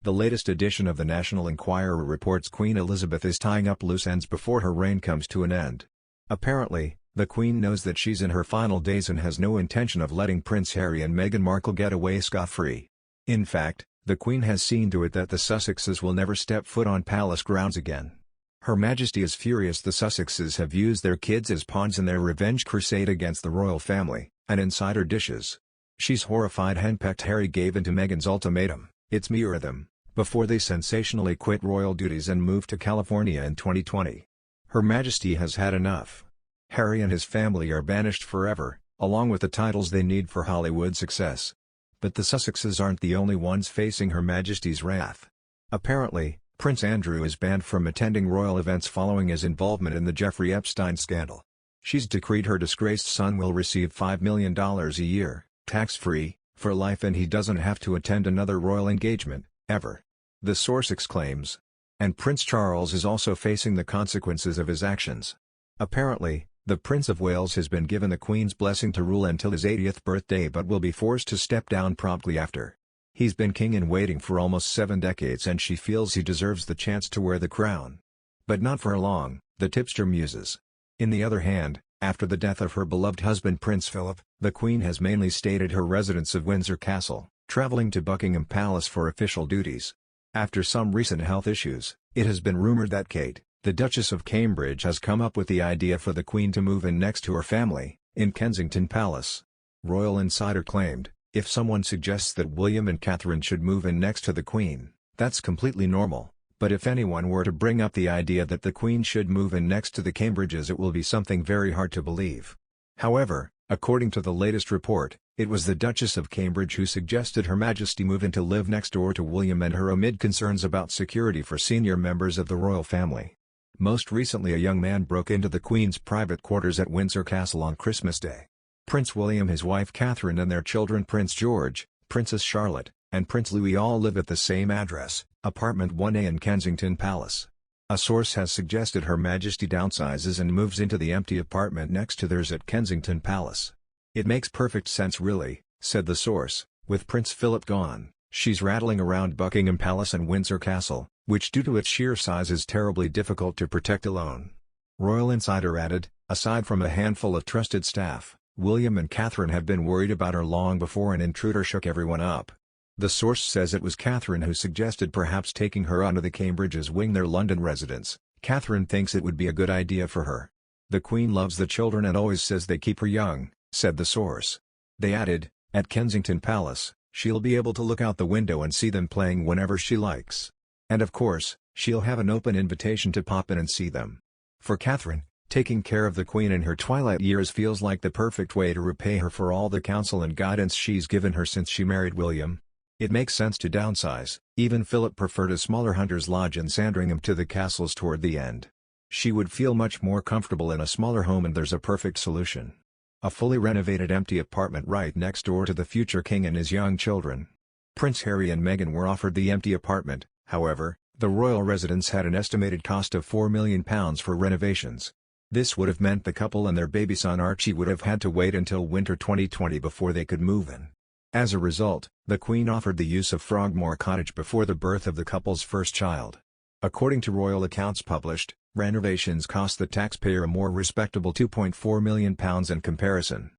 The latest edition of the National Enquirer reports Queen Elizabeth is tying up loose ends before her reign comes to an end. Apparently, the Queen knows that she's in her final days and has no intention of letting Prince Harry and Meghan Markle get away scot-free. In fact, the Queen has seen to it that the Sussexes will never step foot on palace grounds again. Her Majesty is furious the Sussexes have used their kids as pawns in their revenge crusade against the royal family, an insider dishes. She's horrified henpecked Harry gave in to Meghan's ultimatum, "It's me or them," before they sensationally quit royal duties and moved to California in 2020. Her Majesty has had enough. Harry and his family are banished forever, along with the titles they need for Hollywood success. But the Sussexes aren't the only ones facing Her Majesty's wrath. Apparently, Prince Andrew is banned from attending royal events following his involvement in the Jeffrey Epstein scandal. She's decreed her disgraced son will receive $5 million a year, tax-free, for life, and he doesn't have to attend another royal engagement, ever. The source exclaims. And Prince Charles is also facing the consequences of his actions. Apparently, the Prince of Wales has been given the Queen's blessing to rule until his 80th birthday but will be forced to step down promptly after. He's been king in waiting for almost 7 decades and she feels he deserves the chance to wear the crown. But not for long, the tipster muses. In the other hand, after the death of her beloved husband Prince Philip, the Queen has mainly stayed at her residence of Windsor Castle, travelling to Buckingham Palace for official duties. After some recent health issues, it has been rumoured that Kate, the Duchess of Cambridge, has come up with the idea for the Queen to move in next to her family, in Kensington Palace. Royal Insider claimed, "If someone suggests that William and Catherine should move in next to the Queen, that's completely normal. But if anyone were to bring up the idea that the Queen should move in next to the Cambridges, it will be something very hard to believe." However, according to the latest report, it was the Duchess of Cambridge who suggested Her Majesty move in to live next door to William and her amid concerns about security for senior members of the royal family. Most recently, a young man broke into the Queen's private quarters at Windsor Castle on Christmas Day. Prince William, his wife Catherine and their children Prince George, Princess Charlotte, and Prince Louis all live at the same address, apartment 1A in Kensington Palace. A source has suggested Her Majesty downsizes and moves into the empty apartment next to theirs at Kensington Palace. "It makes perfect sense really," said the source. "With Prince Philip gone, she's rattling around Buckingham Palace and Windsor Castle, which due to its sheer size is terribly difficult to protect alone." Royal Insider added, "Aside from a handful of trusted staff, William and Catherine have been worried about her long before an intruder shook everyone up." The source says it was Catherine who suggested perhaps taking her under the Cambridges' wing, their London residence. Catherine thinks it would be a good idea for her. "The Queen loves the children and always says they keep her young," said the source. They added, "At Kensington Palace, she'll be able to look out the window and see them playing whenever she likes. And of course, she'll have an open invitation to pop in and see them." For Catherine, taking care of the Queen in her twilight years feels like the perfect way to repay her for all the counsel and guidance she's given her since she married William. It makes sense to downsize. Even Philip preferred a smaller hunter's lodge in Sandringham to the castles toward the end. She would feel much more comfortable in a smaller home, and there's a perfect solution. A fully renovated empty apartment right next door to the future king and his young children. Prince Harry and Meghan were offered the empty apartment. However, the royal residence had an estimated cost of £4 million for renovations. This would have meant the couple and their baby son Archie would have had to wait until winter 2020 before they could move in. As a result, the Queen offered the use of Frogmore Cottage before the birth of the couple's first child. According to royal accounts published, renovations cost the taxpayer a more respectable £2.4 million in comparison.